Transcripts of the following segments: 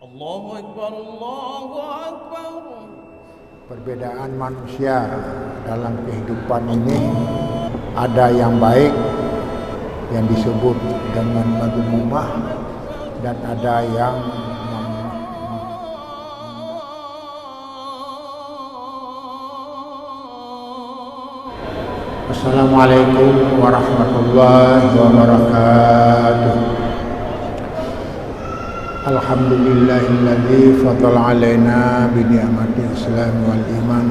Allahu Akbar, Allahu Akbar. Perbedaan manusia dalam kehidupan ini ada yang baik yang disebut dengan madhumumah dan ada yang Assalamualaikum warahmatullahi wabarakatuh. Alhamdulillahilladzi fadala alaina bi ni'matil Islam wal iman.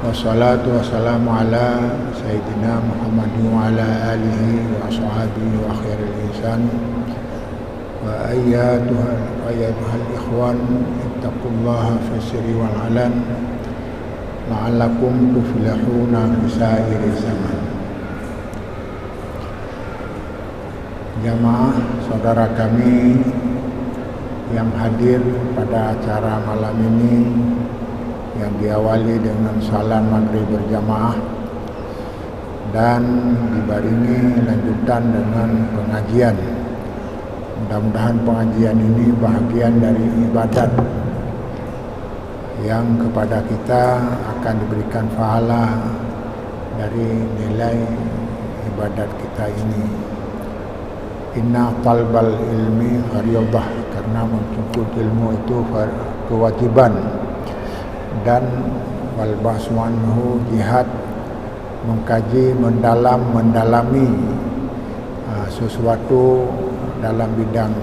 Wassalatu wassalamu ala sayyidina Muhammadin wa ala alihi wa ashabihi wa khairil insan. Wa ayyatuhal ikhwan ittaqullaha fis-sirri wal alan la'allakum tuflihuna fi sa'iri zaman. Jamaah saudara kami yang hadir pada acara malam ini yang diawali dengan salat maghrib berjamaah dan dibarengi lanjutan dengan pengajian. Mudah-mudahan pengajian ini bahagian dari ibadat yang kepada kita akan diberikan pahala dari nilai ibadat kita ini. Inna talbal ilmi fardhah, karena menuntut ilmu itu kewajiban, dan wal bahsu anhu jihad, mengkaji, mendalami sesuatu dalam bidang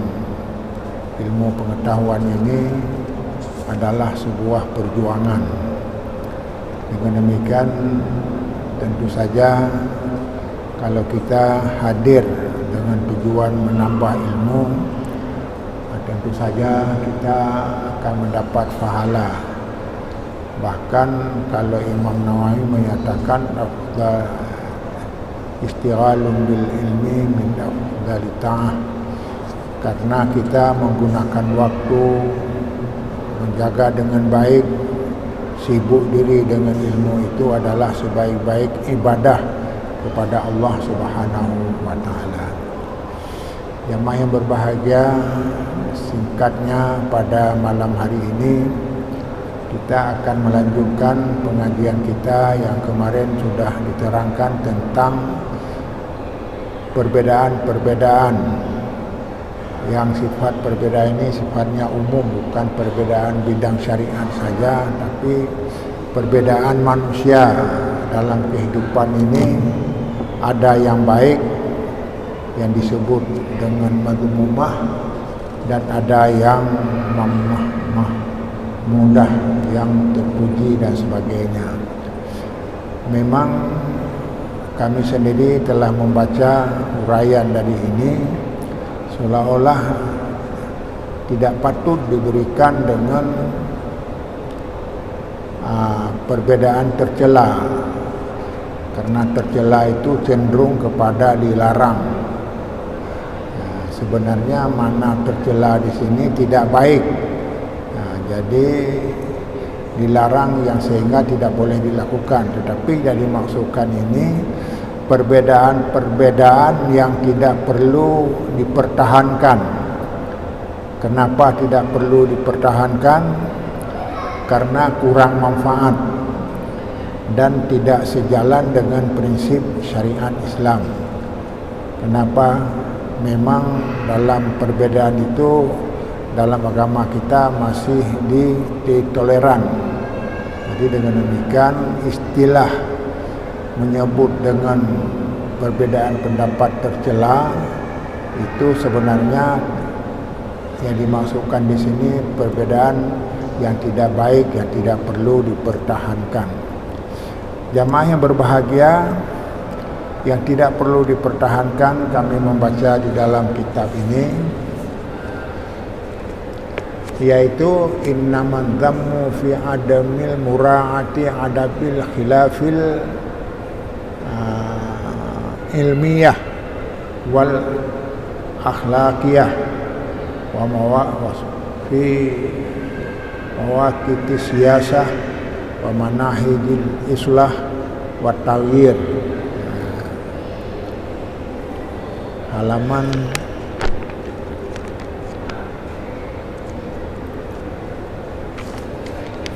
ilmu pengetahuan ini adalah sebuah perjuangan. Dengan demikian tentu saja kalau kita hadir dengan tujuan menambah ilmu, tentu saja kita akan mendapat pahala. Bahkan kalau Imam Nawawi menyatakan afdal istighalun bil ilmi min afdali ta'ah, karena kita menggunakan waktu menjaga dengan baik, sibuk diri dengan ilmu itu adalah sebaik-baik ibadah kepada Allah Subhanahu wa taala. Jamaah yang berbahagia, singkatnya pada malam hari ini kita akan melanjutkan pengajian kita yang kemarin sudah diterangkan tentang perbedaan-perbedaan yang sifat perbedaan ini sifatnya umum, bukan perbedaan bidang syariat saja, tapi perbedaan manusia dalam kehidupan ini ada yang baik yang disebut dengan madhumumah dan ada yang mudah yang terpuji dan sebagainya. Memang kami sendiri telah membaca uraian dari ini, seolah-olah tidak patut diberikan dengan perbedaan tercela, karena tercela itu cenderung kepada dilarang. Sebenarnya mana tercela di sini tidak baik. Jadi dilarang yang sehingga tidak boleh dilakukan, tetapi yang dimaksudkan ini perbedaan-perbedaan yang tidak perlu dipertahankan. Kenapa tidak perlu dipertahankan? Karena kurang manfaat dan tidak sejalan dengan prinsip syariat Islam. Kenapa? Memang dalam perbedaan itu dalam agama kita masih ditoleran. Jadi dengan demikian istilah menyebut dengan perbedaan pendapat tercela itu sebenarnya yang dimaksudkan di sini perbedaan yang tidak baik, yang tidak perlu dipertahankan. Jamaah yang berbahagia, yang tidak perlu dipertahankan kami membaca di dalam kitab ini, yaitu innaman dhammu fi adamil mura'ati adabil khilafil ilmiyah wal akhlaqiyah wa fi mawaqitis siyasah wa manahijil islah wa tawir. Halaman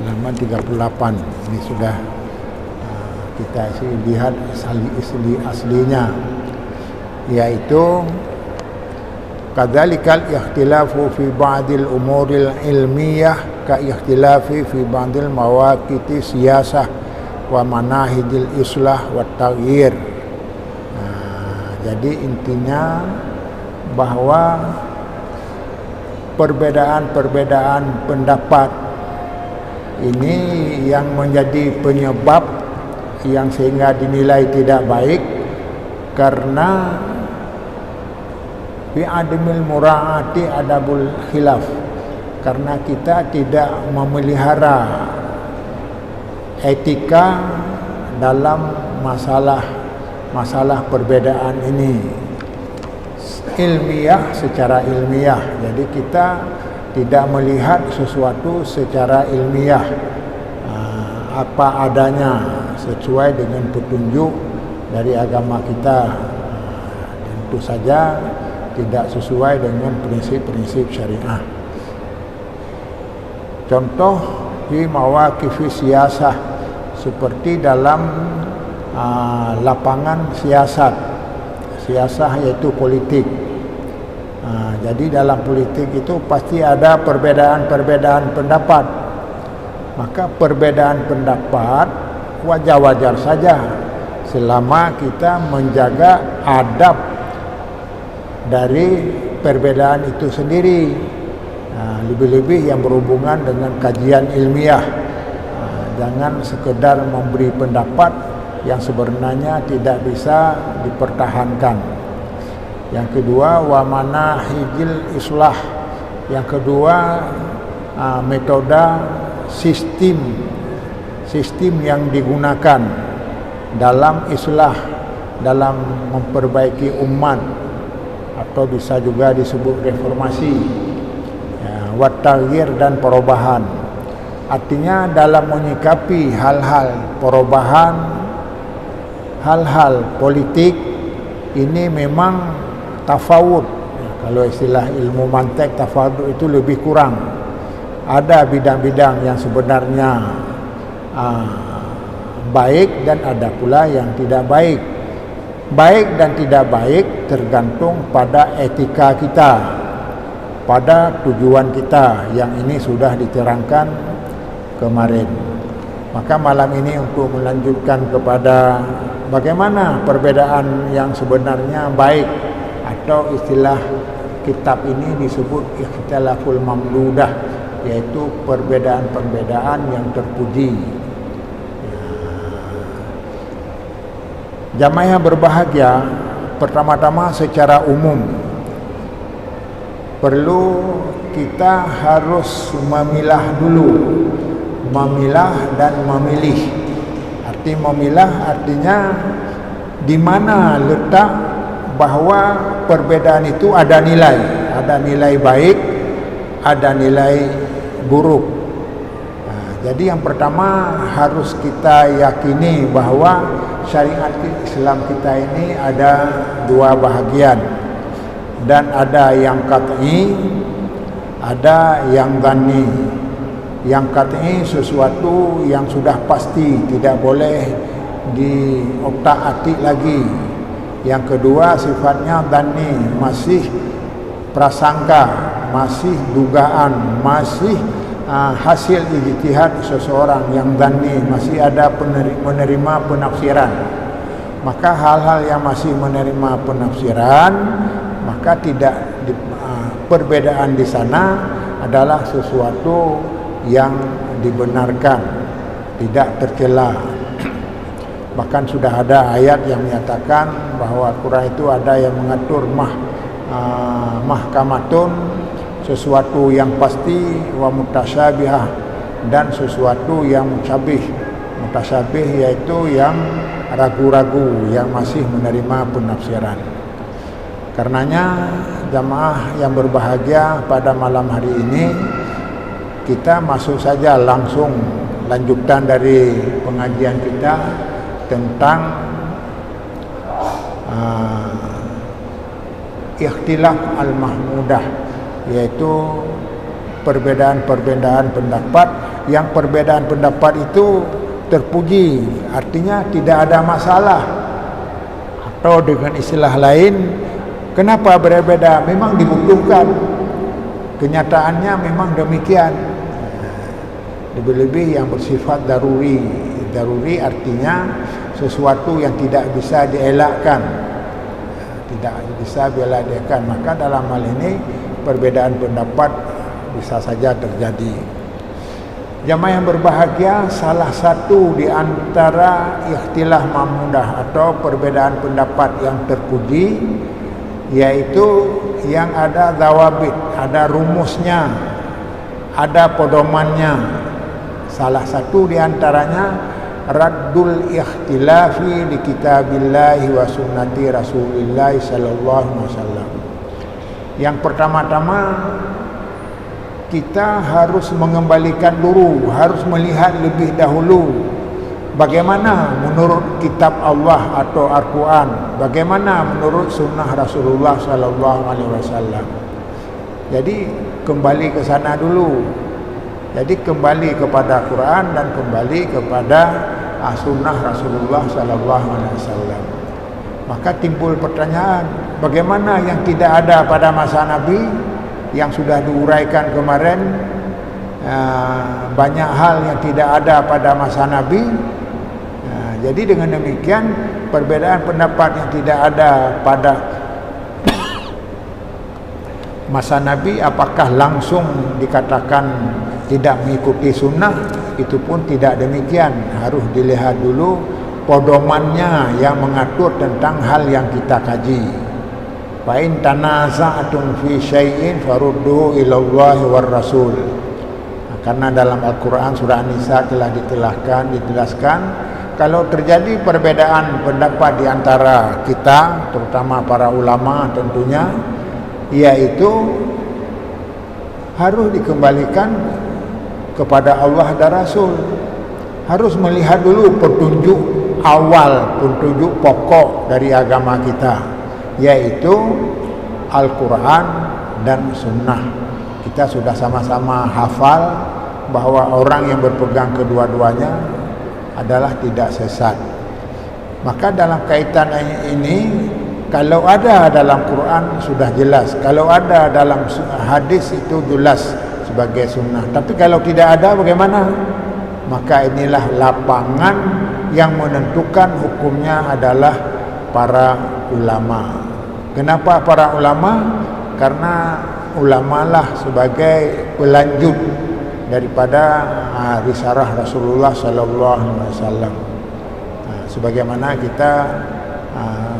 halaman 38. Ini sudah kita lihat aslinya, yaitu kadzalikal ikhtilafu fi ba'dil umuril ilmiyah ka ikhtilafi fi ba'dil mawaqiti siyasah wa manahijil islah wa taghyir. Jadi intinya bahwa perbedaan-perbedaan pendapat ini yang menjadi penyebab yang sehingga dinilai tidak baik, karena bi adamil muraati adabul khilaf, karena kita tidak memelihara etika dalam masalah perbedaan ini ilmiah, secara ilmiah. Jadi kita tidak melihat sesuatu secara ilmiah, apa adanya sesuai dengan petunjuk dari agama kita. Tentu saja tidak sesuai dengan prinsip-prinsip syariah. Contoh di mawaqif siyasah, seperti dalam lapangan siasat. Siasah yaitu politik. Jadi dalam politik itu pasti ada perbedaan-perbedaan pendapat. Maka perbedaan pendapat wajar-wajar saja selama kita menjaga adab dari perbedaan itu sendiri. Lebih-lebih yang berhubungan dengan kajian ilmiah. Jangan sekedar memberi pendapat yang sebenarnya tidak bisa dipertahankan. Yang kedua, wa manahijil islah. Yang kedua, metode sistem yang digunakan dalam islah, dalam memperbaiki umat, atau bisa juga disebut reformasi, wa taghyir dan perubahan. Artinya dalam menyikapi hal-hal perubahan, hal-hal politik ini memang tafawud. Kalau istilah ilmu mantek, tafawud itu lebih kurang. Ada bidang-bidang yang sebenarnya baik dan ada pula yang tidak baik. Baik dan tidak baik tergantung pada etika kita, pada tujuan kita, yang ini sudah diterangkan kemarin. Maka malam ini untuk melanjutkan kepada bagaimana perbedaan yang sebenarnya baik, atau istilah kitab ini disebut ikhtilaful mamdudah, yaitu perbedaan-perbedaan yang terpuji. Jamaah yang berbahagia, pertama-tama secara umum perlu kita harus memilah dulu, memilah dan memilih. Memilah artinya di mana letak bahwa perbedaan itu ada nilai baik, ada nilai buruk. Jadi yang pertama harus kita yakini bahwa syariat Islam kita ini ada dua bahagian, dan ada yang qat'i, ada yang dhanni. Yang qat'i sesuatu yang sudah pasti, tidak boleh diotak-atik lagi. Yang kedua sifatnya dhanni, masih prasangka, masih dugaan, masih hasil ijtihad seseorang. Yang dhanni masih ada menerima penafsiran. Maka hal-hal yang masih menerima penafsiran, maka tidak perbedaan di sana adalah sesuatu yang dibenarkan, tidak tercela. Bahkan sudah ada ayat yang menyatakan bahwa Al-Quran itu ada yang mengatur mahkamatun, sesuatu yang pasti, wa mutasyabihah, dan sesuatu yang musyabih. Mutasyabih yaitu yang ragu-ragu, yang masih menerima penafsiran. Karenanya jamaah yang berbahagia, pada malam hari ini kita masuk saja langsung lanjutan dari pengajian kita tentang ikhtilaf al-mahmudah, yaitu perbedaan-perbedaan pendapat, yang perbedaan pendapat itu terpuji, artinya tidak ada masalah. Atau dengan istilah lain, kenapa berbeda? Memang dibutuhkan. Kenyataannya memang demikian. Lebih-lebih yang bersifat daruri. Daruri artinya sesuatu yang tidak bisa dielakkan, tidak bisa dielakkan. Maka dalam hal ini perbedaan pendapat bisa saja terjadi. Jamaah yang berbahagia, salah satu di antara ikhtilaf mahmudah atau perbedaan pendapat yang terpuji, yaitu yang ada dawabit, ada rumusnya, ada pedomannya. Salah satu di antaranya raddul ikhtilafi li kitabillahi wa sunnati Rasulillah sallallahu alaihi wasallam. Yang pertama-tama kita harus mengembalikan dulu, harus melihat lebih dahulu bagaimana menurut kitab Allah atau Al-Quran, bagaimana menurut sunnah Rasulullah sallallahu alaihi wasallam. Jadi kembali ke sana dulu. Jadi kembali kepada Quran dan kembali kepada sunnah Rasulullah sallallahu alaihi wasallam. Maka timbul pertanyaan, bagaimana yang tidak ada pada masa Nabi yang sudah diuraikan kemarin? Banyak hal yang tidak ada pada masa Nabi. Jadi dengan demikian, perbedaan pendapat yang tidak ada pada masa Nabi, apakah langsung dikatakan tidak mengikuti sunnah? Itu pun tidak demikian. Harus dilihat dulu pedomannya yang mengatur tentang hal yang kita kaji. Fa in tanaza'tum fi syai'in farudduhu ila Allah war Rasul. Karena dalam Al-Quran surah An-Nisa telah dijelaskan kalau terjadi perbedaan pendapat di antara kita, terutama para ulama tentunya, yaitu harus dikembalikan kepada Allah dan Rasul. Harus melihat dulu petunjuk awal, petunjuk pokok dari agama kita, yaitu Al-Quran dan Sunnah. Kita sudah sama-sama hafal bahwa orang yang berpegang kedua-duanya adalah tidak sesat. Maka dalam kaitan ini, kalau ada dalam Quran sudah jelas, kalau ada dalam hadis itu jelas sebagai sunnah. Tapi kalau tidak ada bagaimana? Maka inilah lapangan yang menentukan hukumnya adalah para ulama. Kenapa para ulama? Karena ulamalah sebagai pelanjut daripada risalah Rasulullah sallallahu alaihi wasallam. Sebagaimana kita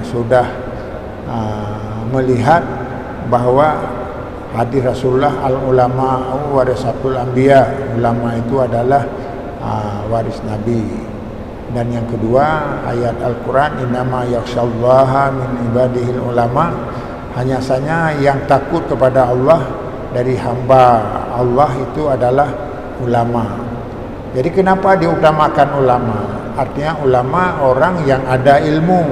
sudah melihat bahwa hadis Rasulullah al-ulama warasatul anbiya, ulama itu adalah waris Nabi. Dan yang kedua, ayat Al-Quran, innama yakhsyallaha min ibadihil ulama, hanya saja yang takut kepada Allah dari hamba Allah itu adalah ulama. Jadi kenapa diutamakan ulama? Artinya ulama orang yang ada ilmu.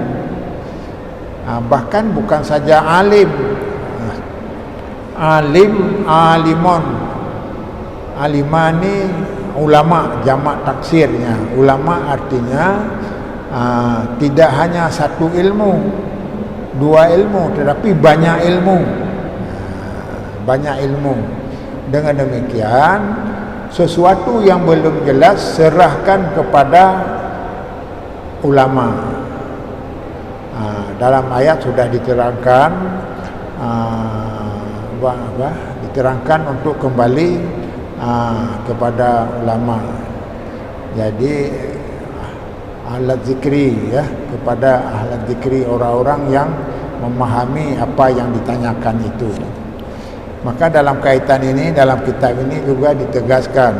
Bahkan bukan saja alim, alimun, alimani, ulama, jamak taksirnya. Ulama artinya tidak hanya satu ilmu, dua ilmu, tetapi banyak ilmu. Banyak ilmu. Dengan demikian, sesuatu yang belum jelas serahkan kepada ulama. Dalam ayat sudah diterangkan, diterangkan untuk kembali kepada ulama. Jadi ahlat zikri, ya, kepada ahlat zikri, orang-orang yang memahami apa yang ditanyakan itu. Maka dalam kaitan ini, dalam kitab ini juga ditegaskan,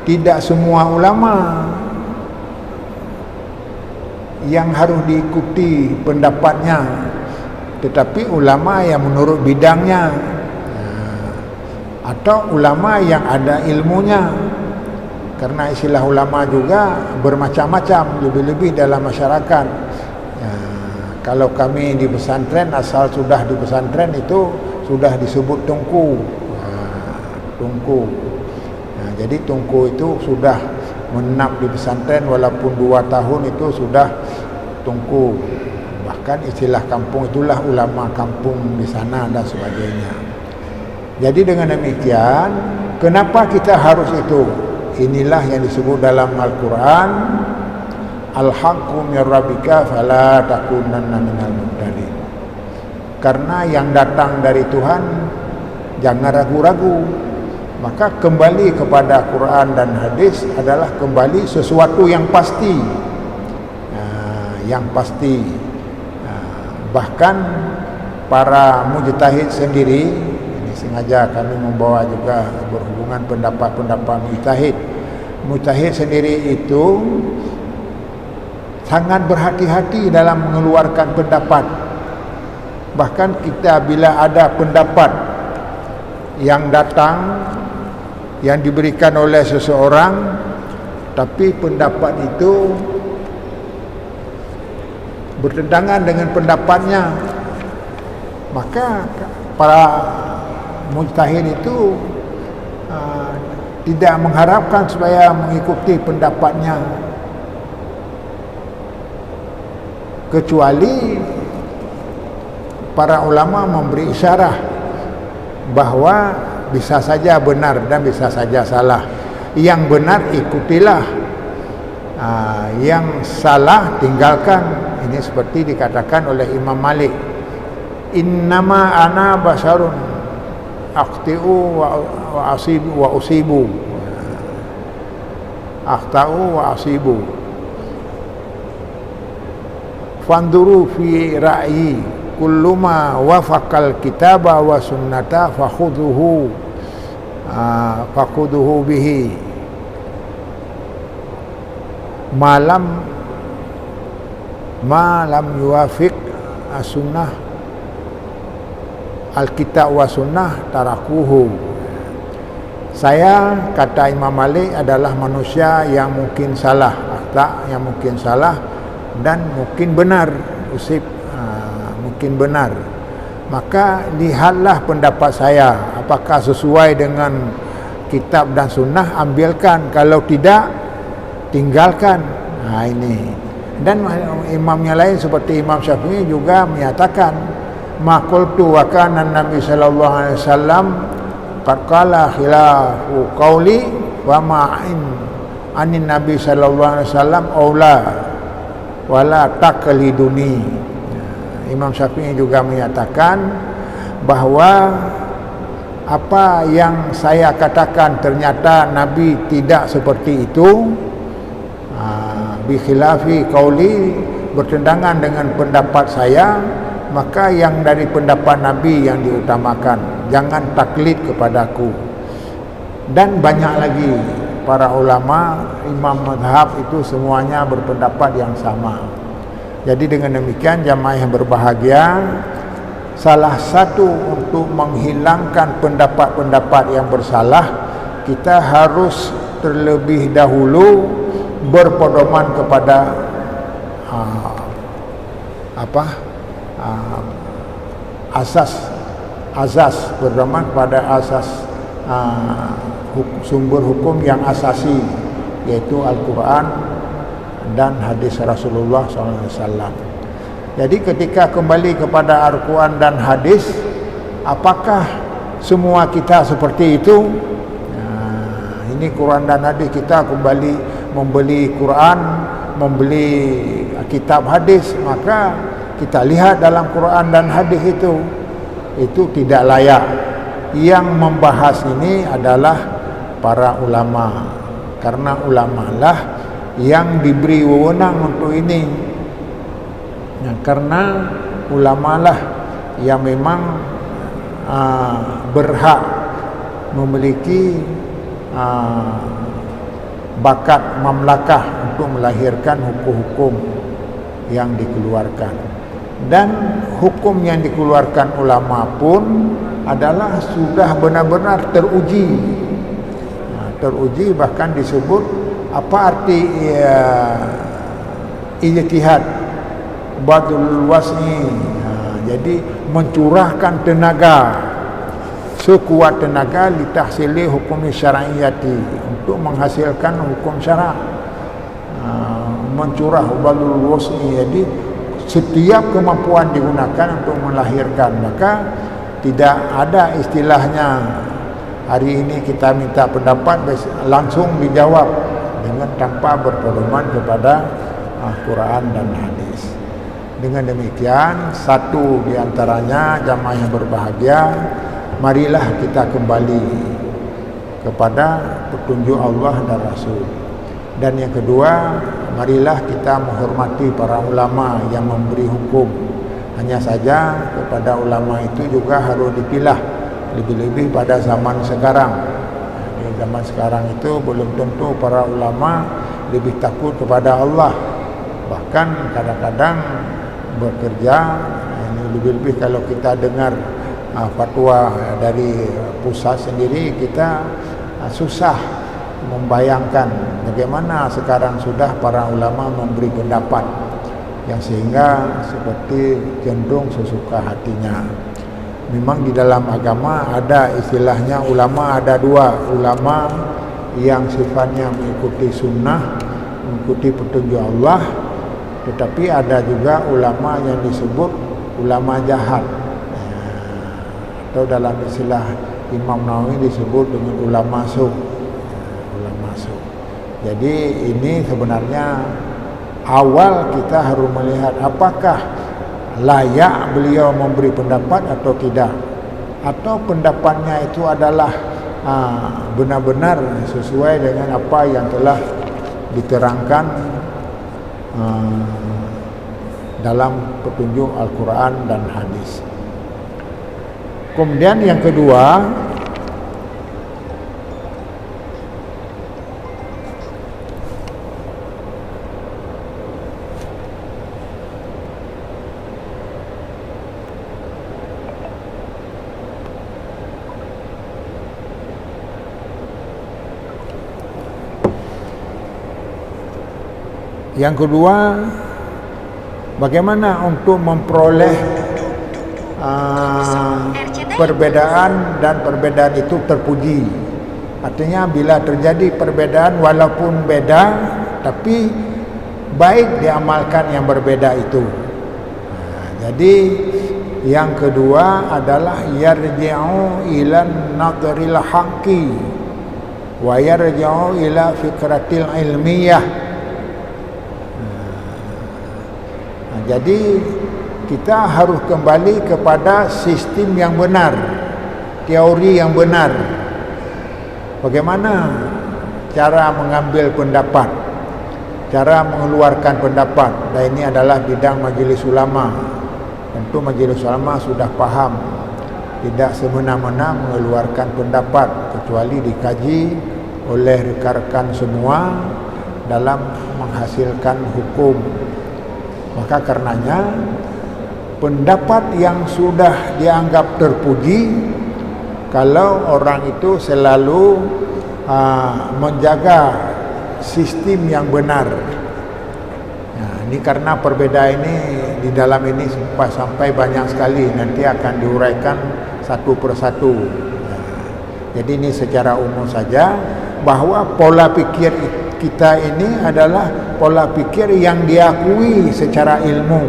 tidak semua ulama yang harus diikuti pendapatnya, tetapi ulama yang menurut bidangnya, atau ulama yang ada ilmunya. Karena istilah ulama juga bermacam-macam, lebih-lebih dalam masyarakat. Kalau kami di pesantren, asal sudah di pesantren itu sudah disebut tungku. Tunku. Jadi Tunku itu sudah menetap di pesantren walaupun 2 tahun itu sudah Tunku. Bahkan istilah kampung itulah ulama kampung di sana dan sebagainya. Jadi dengan demikian, kenapa kita harus itu? Inilah yang disebut dalam Al-Quran, Al-haqqu min rabbika fala takunanna minal mumtarin. Karena yang datang dari Tuhan, jangan ragu-ragu. Maka kembali kepada Quran dan hadis adalah kembali sesuatu yang pasti. Yang pasti. Bahkan para mujtahid sendiri, ini sengaja kami membawa juga berhubungan pendapat-pendapat mujtahid. Mujtahid sendiri itu sangat berhati-hati dalam mengeluarkan pendapat. Bahkan kita bila ada pendapat yang datang, yang diberikan oleh seseorang, tapi pendapat itu bertentangan dengan pendapatnya, maka para mujtahid itu tidak mengharapkan supaya mengikuti pendapatnya, kecuali para ulama memberi isyarat bahwa bisa saja benar dan bisa saja salah. Yang benar ikutilah, yang salah tinggalkan. Ini seperti dikatakan oleh Imam Malik, innama ana basharun aqti'u wa asibu wa usibu, aqta'u wa asibu, fanduru fi ra'yi kullu ma wafaqal kitaba wa sunnata fakhudhuhu bihi malam yuwafiq as-sunnah al-kitab wa sunnah tarakuhu. Saya, kata Imam Malik, adalah manusia yang mungkin salah, yang mungkin salah dan mungkin benar, mungkin benar. Maka lihatlah pendapat saya, apakah sesuai dengan kitab dan sunnah, ambilkan, kalau tidak tinggalkan. Ini. Dan imamnya lain seperti Imam Syafi'i juga menyatakan, ma qultu wa kana Nabi sallallahu alaihi wasallam qad qala khilafu qauli wa ma'in anin Nabi sallallahu alaihi wasallam aula wala taqliduni. Imam Syafi'i juga menyatakan bahwa apa yang saya katakan ternyata Nabi tidak seperti itu, bi khilafi qauli, bertentangan dengan pendapat saya, maka yang dari pendapat Nabi yang diutamakan, jangan taklid kepadaku. Dan banyak lagi para ulama, imam mazhab itu semuanya berpendapat yang sama. Jadi dengan demikian jamaah yang berbahagia, salah satu untuk menghilangkan pendapat-pendapat yang bersalah, kita harus terlebih dahulu berpedoman kepada asas, berpedoman kepada asas sumber hukum yang asasi, yaitu Al-Quran dan hadis Rasulullah SAW. Jadi ketika kembali kepada Al-Quran dan hadis, apakah semua kita seperti itu? Ini Quran dan hadis, kita kembali membeli Quran, membeli kitab hadis, maka kita lihat dalam Quran dan hadis itu tidak layak. Yang membahas ini adalah para ulama, karena ulama lah yang diberi wewenang untuk ini. Karena ulama lah yang memang berhak memiliki bakat mamlakah untuk melahirkan hukum-hukum yang dikeluarkan. Dan hukum yang dikeluarkan ulama pun adalah sudah benar-benar teruji. Teruji, bahkan disebut apa arti ijtihad, badul was'i, jadi mencurahkan tenaga sekuat tenaga litahsili hukum syar'iyyati, untuk menghasilkan hukum syarak, mencurah balul was'i. Jadi setiap kemampuan digunakan untuk melahirkan, maka tidak ada istilahnya hari ini kita minta pendapat langsung dijawab dengan tanpa berpedoman kepada Quran dan hadis. Dengan demikian, satu di antaranya jamaah yang berbahagia, marilah kita kembali kepada petunjuk Allah dan Rasul. Dan yang kedua, marilah kita menghormati para ulama yang memberi hukum. Hanya saja kepada ulama itu juga harus dipilah, lebih-lebih pada zaman sekarang. Di zaman sekarang itu belum tentu para ulama lebih takut kepada Allah. Bahkan kadang-kadang bekerja, ini lebih-lebih kalau kita dengar fatwa dari pusat sendiri, kita susah membayangkan bagaimana sekarang sudah para ulama memberi pendapat yang sehingga seperti cenderung sesuka hatinya. Memang di dalam agama ada istilahnya ulama ada dua, ulama yang sifatnya mengikuti sunnah, mengikuti petunjuk Allah, tetapi ada juga ulama yang disebut ulama jahat, atau dalam istilah Imam Nawawi disebut dengan ulama su. Jadi ini sebenarnya awal kita harus melihat apakah layak beliau memberi pendapat atau tidak, atau pendapatnya itu adalah benar-benar sesuai dengan apa yang telah diterangkan dalam petunjuk Al-Quran dan hadis. Kemudian yang kedua, bagaimana untuk memperoleh perbedaan dan perbedaan itu terpuji. Artinya bila terjadi perbedaan walaupun beda, tapi baik diamalkan yang berbeda itu. Jadi yang kedua adalah yarji'u ila nadril haqqi wa yarji'u ila fikratil ilmiyah. Jadi kita harus kembali kepada sistem yang benar, teori yang benar. Bagaimana cara mengambil pendapat, cara mengeluarkan pendapat. Dan ini adalah bidang majelis ulama. Tentu majelis ulama sudah paham, tidak semena-mena mengeluarkan pendapat kecuali dikaji oleh rekan-rekan semua dalam menghasilkan hukum. Maka karenanya pendapat yang sudah dianggap terpuji, kalau orang itu selalu menjaga sistem yang benar. Nah, ini karena perbedaan ini di dalam ini sampai banyak sekali, nanti akan diuraikan satu persatu. Jadi ini secara umum saja bahwa pola pikir kita ini adalah pola pikir yang diakui secara ilmu.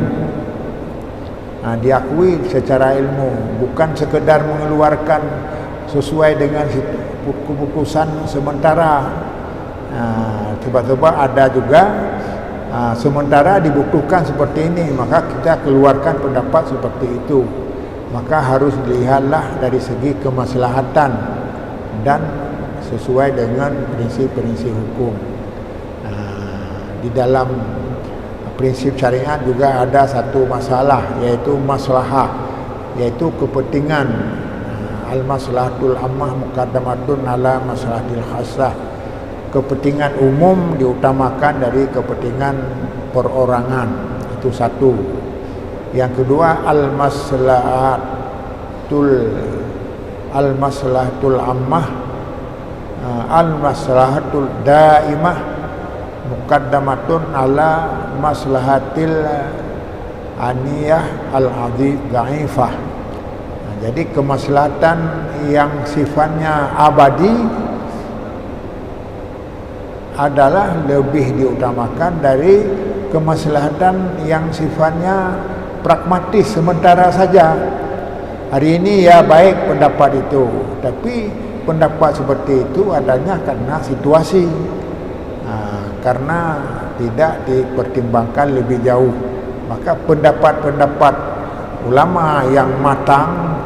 Diakui secara ilmu, bukan sekedar mengeluarkan sesuai dengan keputusan sementara. Tiba-tiba ada juga sementara dibutuhkan seperti ini, maka kita keluarkan pendapat seperti itu. Maka harus dilihatlah dari segi kemaslahatan dan sesuai dengan prinsip-prinsip hukum. Di dalam prinsip syariat juga ada satu masalah, yaitu maslahah, yaitu kepentingan. Al-maslahatul ammah muqaddamatun ala maslahatil khassah. Kepentingan umum diutamakan dari kepentingan perorangan. Itu satu. Yang kedua, al-maslahatul ammah, al-maslahatul daimah muqaddamatun ala maslahatil aniyah al-adhif da'ifah. Jadi kemaslahatan yang sifatnya abadi adalah lebih diutamakan dari kemaslahatan yang sifatnya pragmatis sementara saja. Hari ini ya baik pendapat itu, tapi pendapat seperti itu adanya karena situasi, karena tidak dipertimbangkan lebih jauh. Maka pendapat-pendapat ulama yang matang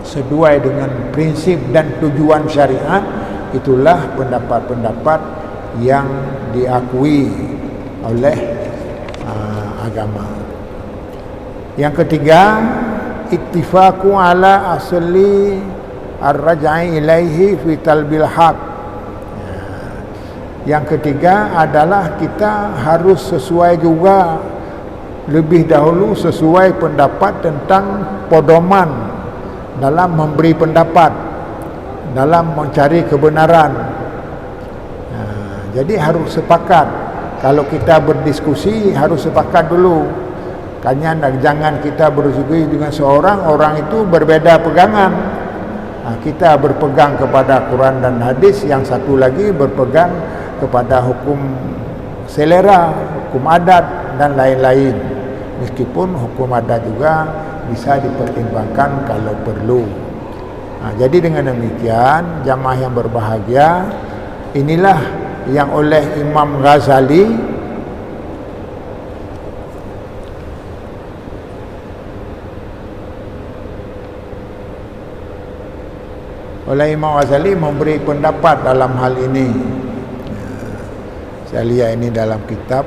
sesuai dengan prinsip dan tujuan syariat, itulah pendapat-pendapat yang diakui oleh agama. Yang ketiga, ittifaqu ala asli ar-raj'i ilaihi fi talbil haq. Yang ketiga adalah kita harus sesuai juga lebih dahulu sesuai pendapat tentang pedoman dalam memberi pendapat, dalam mencari kebenaran. Jadi harus sepakat. Kalau kita berdiskusi harus sepakat dulu. Jangan kita berdiskusi dengan seorang, orang itu berbeda pegangan. Kita berpegang kepada Quran dan hadis, yang satu lagi berpegang kepada hukum selera, hukum adat dan lain-lain. Meskipun hukum adat juga bisa dipertimbangkan kalau perlu. Jadi dengan demikian, jamaah yang berbahagia, inilah yang oleh Imam Ghazali memberi pendapat dalam hal ini. Saya lihat ini dalam kitab.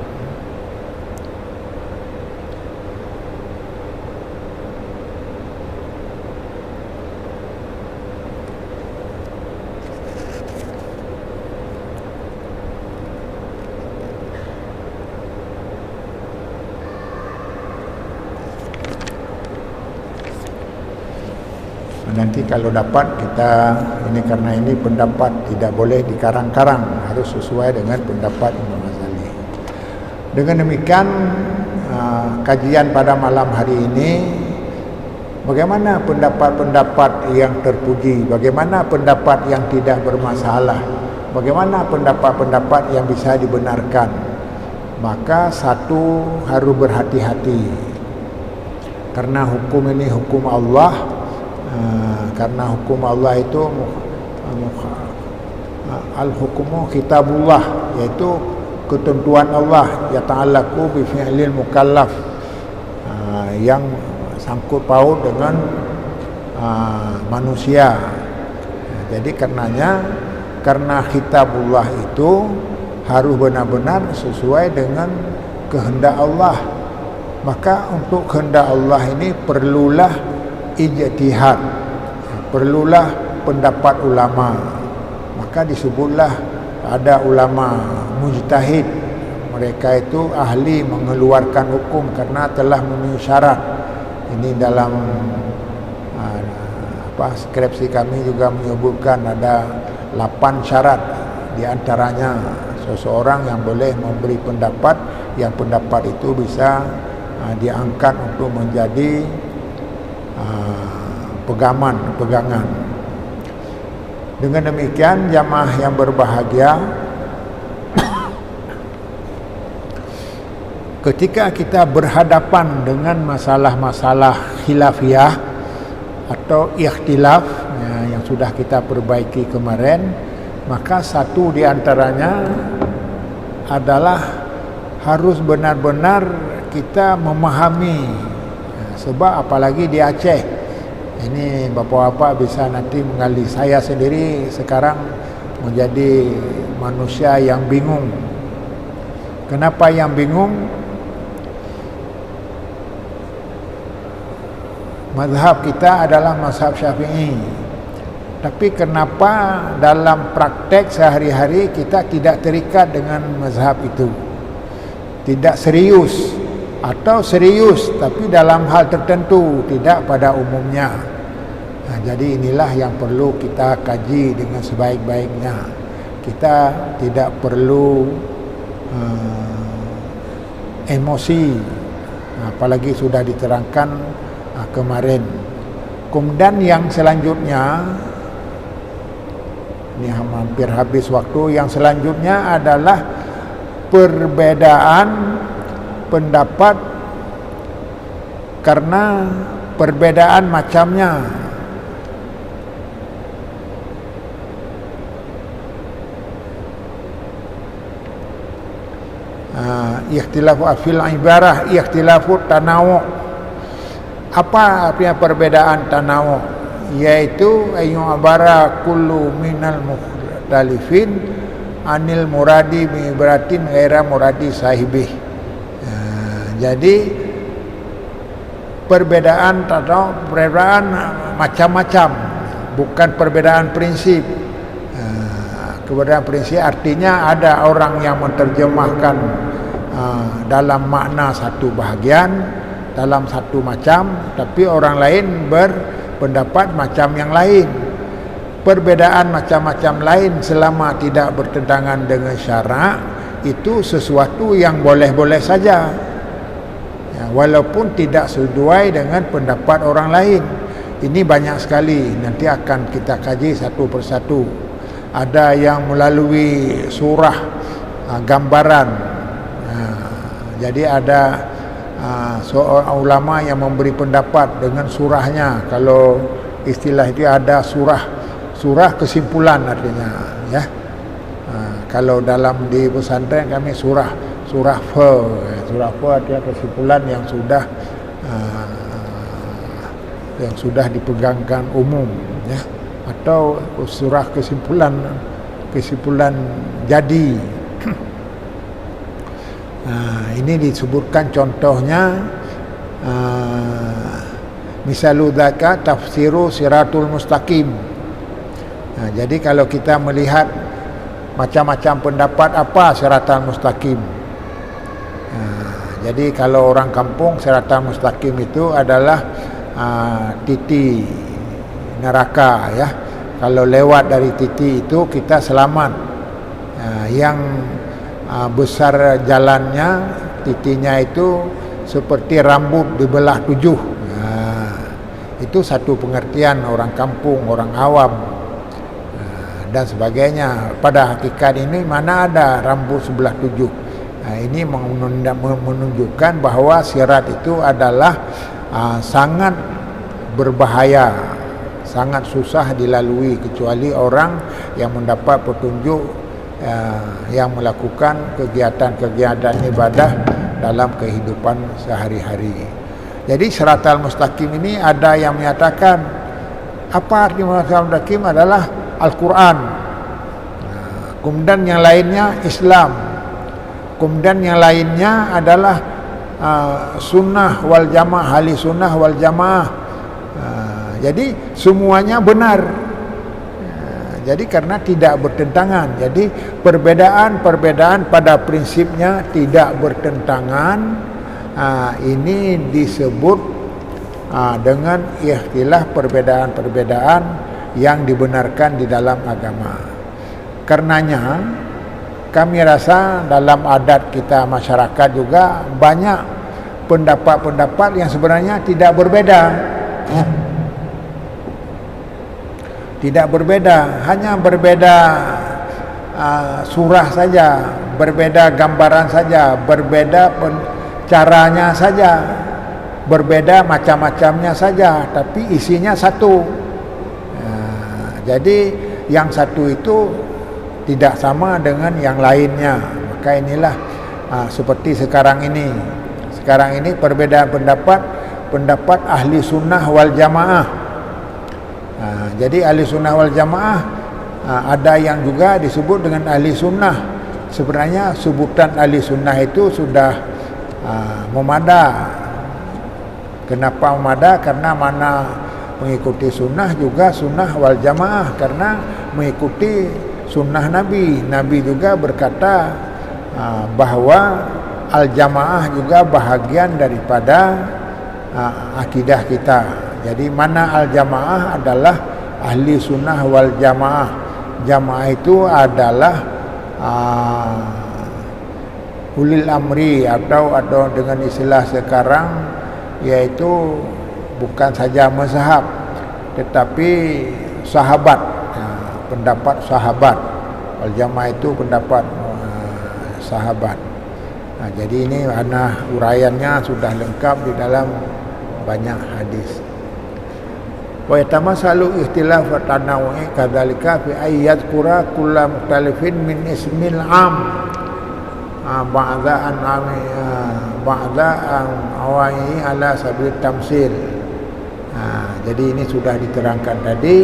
Nanti kalau dapat kita ini, karena ini pendapat tidak boleh dikarang-karang, harus sesuai dengan pendapat Imam Ghazali. Dengan demikian kajian pada malam hari ini, bagaimana pendapat-pendapat yang terpuji, bagaimana pendapat yang tidak bermasalah, bagaimana pendapat-pendapat yang bisa dibenarkan. Maka satu, harus berhati-hati, karena hukum ini hukum Allah. Karena hukum Allah itu al-hukmu kitabullah, yaitu ketentuan Allah, yata'allaqu bi fi'lil mukallaf, yang sangkut paut dengan manusia. Jadi karena kitabullah itu harus benar-benar sesuai dengan kehendak Allah. Maka untuk kehendak Allah ini perlulah ijtihad, perlulah pendapat ulama. Maka disebutlah ada ulama mujtahid, mereka itu ahli mengeluarkan hukum karena telah memenuhi syarat. Ini dalam skripsi kami juga menyebutkan ada 8 syarat. Di antaranya seseorang yang boleh memberi pendapat, yang pendapat itu bisa diangkat untuk menjadi pegangan. Dengan demikian, jamaah yang berbahagia, ketika kita berhadapan dengan masalah-masalah khilafiyah atau ikhtilaf yang sudah kita perbaiki kemarin, maka satu di antaranya adalah harus benar-benar kita memahami. Sebab apalagi di Aceh ini, bapak-bapak bisa nanti mengali, saya sendiri sekarang menjadi manusia yang bingung. Kenapa yang bingung? Mazhab kita adalah mazhab Syafi'i. Tapi kenapa dalam praktek sehari-hari kita tidak terikat dengan mazhab itu? Tidak serius, atau serius tapi dalam hal tertentu, tidak pada umumnya. Jadi inilah yang perlu kita kaji dengan sebaik-baiknya. Kita tidak perlu emosi, apalagi sudah diterangkan kemarin. Kemudian yang selanjutnya, ini hampir habis waktu, yang selanjutnya adalah perbedaan pendapat karena perbedaan macamnya. Ikhtilafu fil ibarah, ikhtilafu tanawu. Apa artinya perbedaan tanawu? Yaitu ayu'abara kullu minal mukhtalifin anil muradi bi ibaratin ghaira muradi sahibih. Jadi perbedaan atau perbedaan macam-macam, bukan perbedaan prinsip. Perbedaan prinsip artinya ada orang yang menerjemahkan dalam makna satu bahagian, dalam satu macam, tapi orang lain berpendapat macam yang lain. Perbedaan macam-macam lain selama tidak bertentangan dengan syarak itu sesuatu yang boleh-boleh saja, ya, walaupun tidak sesuai dengan pendapat orang lain. Ini banyak sekali, nanti akan kita kaji satu persatu. Ada yang melalui surah, gambaran. Jadi ada seorang ulama yang memberi pendapat dengan surahnya. Kalau istilah itu ada surah kesimpulan artinya, ya. Kalau dalam di pesantren kami surah fa artinya kesimpulan yang sudah dipegangkan umum, ya, atau surah kesimpulan jadi. Ini disebutkan contohnya, misalu dzaka tafsiru siratul mustaqim. Jadi kalau kita melihat macam-macam pendapat, apa siratal mustaqim? Jadi kalau orang kampung, siratal mustaqim itu adalah titi neraka, ya. Kalau lewat dari titi itu kita selamat. Yang besar jalannya, titinya itu seperti rambut dibelah 7. Itu satu pengertian orang kampung, orang awam, dan sebagainya. Pada hakikat ini mana ada rambut sebelah 7. Ini menunjukkan bahawa sirat itu adalah sangat berbahaya, sangat susah dilalui kecuali orang yang mendapat petunjuk, yang melakukan kegiatan-kegiatan ibadah dalam kehidupan sehari-hari. Jadi siratal mustaqim ini ada yang menyatakan apa arti siratal mustaqim adalah Al-Quran. Kemudian yang lainnya Islam. Kemudian yang lainnya adalah sunnah wal jamaah, ahli sunnah wal jamaah. Jadi semuanya benar. Jadi karena tidak bertentangan. Jadi perbedaan pada prinsipnya tidak bertentangan. Ini disebut dengan ikhtilaf, perbedaan-perbedaan yang dibenarkan di dalam agama. Karenanya kami rasa dalam adat kita masyarakat juga banyak pendapat-pendapat yang sebenarnya tidak berbeda. Tidak berbeda, hanya berbeda surah saja, berbeda gambaran saja, berbeda caranya saja, berbeda macam-macamnya saja, tapi isinya satu. Jadi yang satu itu tidak sama dengan yang lainnya. Maka inilah seperti sekarang ini. Sekarang ini perbedaan pendapat ahli sunnah wal jamaah. Jadi ahli sunnah wal jamaah ada yang juga disebut dengan ahli sunnah. Sebenarnya sebutan ahli sunnah itu sudah memada. Kenapa memada? Karena mana mengikuti sunnah juga sunnah wal jamaah, karena mengikuti sunnah Nabi. Nabi juga berkata bahwa al jamaah juga bahagian daripada akidah kita. Jadi mana al-jamaah adalah ahli sunnah wal jamaah. Jamaah itu adalah ulil amri atau dengan istilah sekarang yaitu bukan saja mazhab, tetapi sahabat, pendapat sahabat. Al-Jamaah itu pendapat sahabat. Jadi ini uraiannya sudah lengkap di dalam banyak hadis. Wa yatamasalu ikhtilaf wa tanawu'i kadzalika fi ayyat qura kullu mukhtalifin min ismil am ba'da an awai ala sabil tamsil. Jadi ini sudah diterangkan tadi.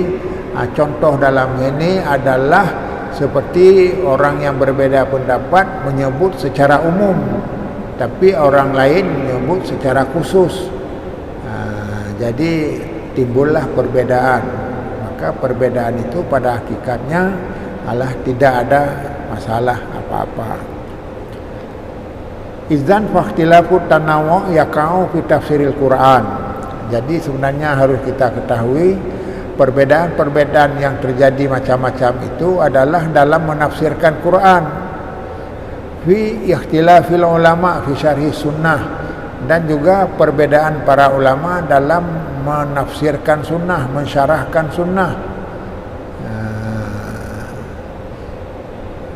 Contoh dalam ini adalah seperti orang yang berbeda pendapat menyebut secara umum, tapi orang lain menyebut secara khusus. Jadi timbullah perbedaan. Maka perbedaan itu pada hakikatnya adalah tidak ada masalah apa-apa. Idzan fakhtilafu tanawwu yaqa'u fi tafsiril Quran. Jadi sebenarnya harus kita ketahui perbedaan-perbedaan yang terjadi macam-macam itu adalah dalam menafsirkan Quran. Fi ikhtilafil ulama fi syarhi sunnah, dan juga perbedaan para ulama dalam menafsirkan sunnah, mensyarahkan sunnah.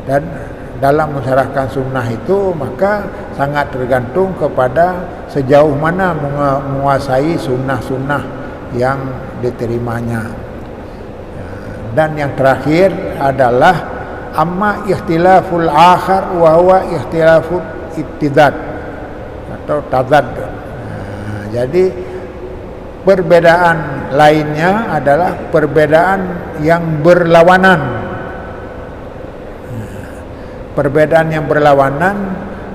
Dan dalam mensyarahkan sunnah itu maka sangat tergantung kepada sejauh mana menguasai sunnah-sunnah yang diterimanya. Dan yang terakhir adalah amma ikhtilaful akhar wa huwa ikhtilaful ittidad atau tadad. Jadi perbedaan lainnya adalah perbedaan yang berlawanan. Perbedaan yang berlawanan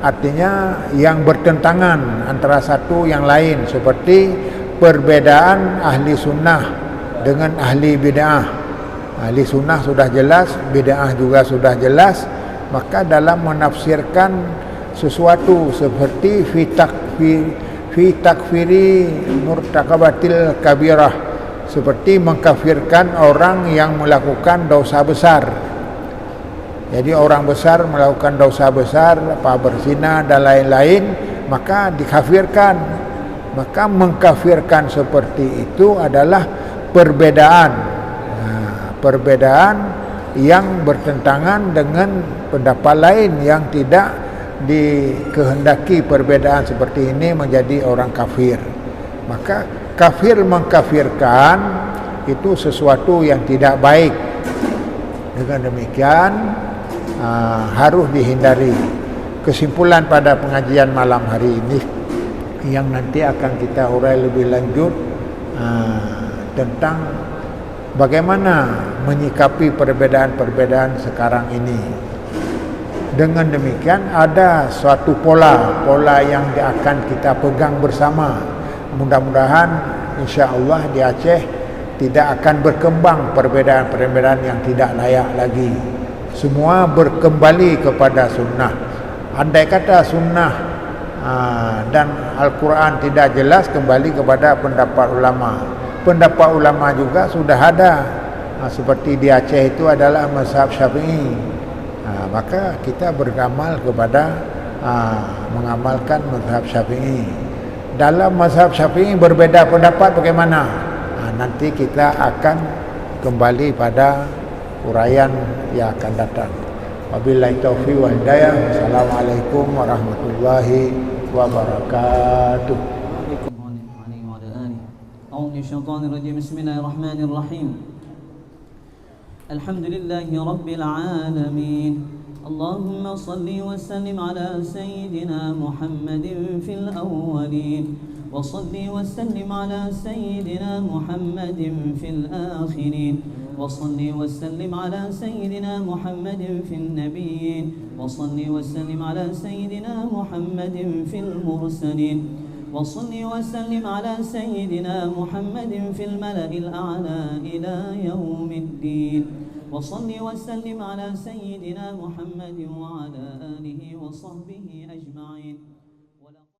artinya yang bertentangan antara satu yang lain, seperti perbedaan ahli sunnah dengan ahli bid'ah. Ahli sunnah sudah jelas, bid'ah juga sudah jelas. Maka dalam menafsirkan sesuatu seperti fi takfiri murtakabatil kabirah, seperti mengkafirkan orang yang melakukan dosa besar. Jadi orang besar melakukan dosa besar, berzina dan lain-lain, maka dikafirkan. Maka mengkafirkan seperti itu adalah perbedaan. Perbedaan yang bertentangan dengan pendapat lain yang tidak dikehendaki. Perbedaan seperti ini menjadi orang kafir. Maka kafir mengkafirkan itu sesuatu yang tidak baik. Dengan demikian harus dihindari. Kesimpulan pada pengajian malam hari ini yang nanti akan kita urai lebih lanjut tentang bagaimana menyikapi perbedaan-perbedaan sekarang ini. Dengan demikian ada suatu pola yang akan kita pegang bersama. Mudah-mudahan insya-Allah di Aceh tidak akan berkembang perbedaan-perbedaan yang tidak layak lagi. Semua berkembali kepada sunnah. Andai kata sunnah dan Al-Quran tidak jelas, kembali kepada pendapat ulama. Pendapat ulama juga sudah ada. Seperti di Aceh itu adalah mazhab Syafi'i. Maka kita beramal kepada mengamalkan mazhab Syafi'i. Dalam mazhab Syafi'i berbeda pendapat bagaimana? Nanti kita akan kembali pada uraian yang akan datang. Wabillahi taufiq wal hidayah. Assalamualaikum warahmatullahi wabarakatuh. Bismillahirrahmanirrahim. Alhamdulillahi rabbil alamin. Allahumma salli wa sallim ala sayyidina Muhammadin fil awwalin. وصل وسلم على سيدنا محمد في الآخرين وصل وسلم على سيدنا محمد في النبيين وصل وسلم على سيدنا محمد في المرسلين وصل وسلم على سيدنا محمد في الملأ الأعلى إلى يوم الدين وصل وسلم على سيدنا محمد وعلى آله وصحبه أجمعين